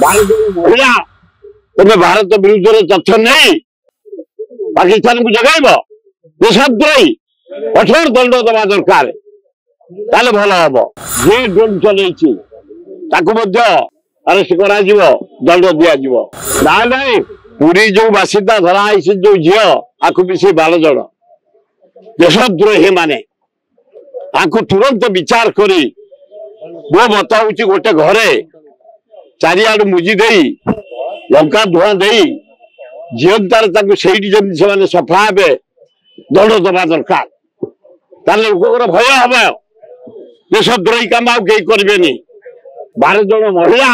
भारत महिला तुम भारत विरुद्ध तथ्य नहीं पाकिस्तान को जगैब देशद्रोही कठोर दंड दवा दरकार ताले भल हम जे ड्रोन चलैछि अरेस्ट करा दंड दिज्व ना ना पुरी जो बासिंदा धरा जो झील आकु भी से 12 जन देशद्रोही माने आकु तुरंत विचार करी मो मत हूँ गोटे घरे चारिआड मुजी दे लंका धुआ दे जीवंतार से सफा हे दंड दवा दरकार लोक भय हम देशद्रोही काम आउ कई करेनि 12 जन महिला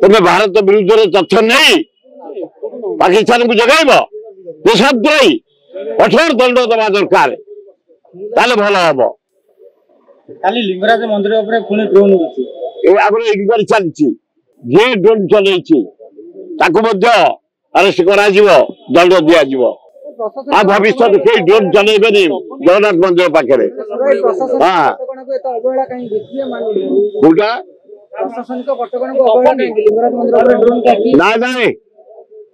तुम भारत विरुद्ध तथ्य नहीं पाकिस्तान को जगैब देशद्रोही कठोर दंड दवा दरकार ताले भल हम काली लिंगराज मंदिर उपरे पुणी ड्रोन आगे इनक्वारी चलती जे ड्रोन चलैछि अरेस्ट करा दंड दिज्व आ भविष्य कई ड्रोन चलेबेनि जगन्नाथ मंदिर पाखे हाँ ना ना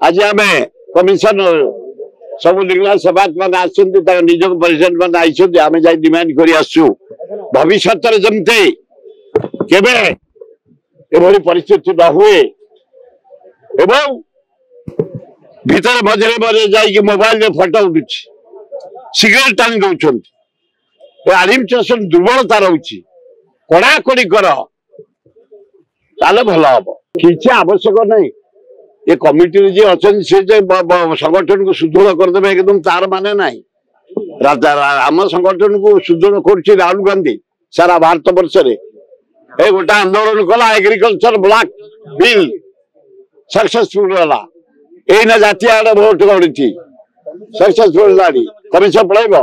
आज आम कमिशन सब लिंगराज सेवक मैंने निज प्रेसिडेंट मैंने आई आम जा डिमांड कर आसु भविष्य जमती केवल परिस्थिति न हुए एवं भीतर मझे मझे जा मोबाइल में फटो उठू सिगरेट टाणी दौरान एडमिनिस्ट्रेशन दुर्बलता रोचे कड़ाकड़ी कर भल हम किसी आवश्यक नहीं ये कमिटी जी अच्छा संगठन को सुदृढ़ करदे एकदम तार माने ना आम संगठन को सुदृढ़ कर राहुल गांधी सारा भारत वर्ष गोटे आंदोलन कला एग्रीकल्चर ब्लॉक बिल सक्सेसफुल है जातीय भोट गढ़ी सक्सेसफुल कमिशन पड़ेब।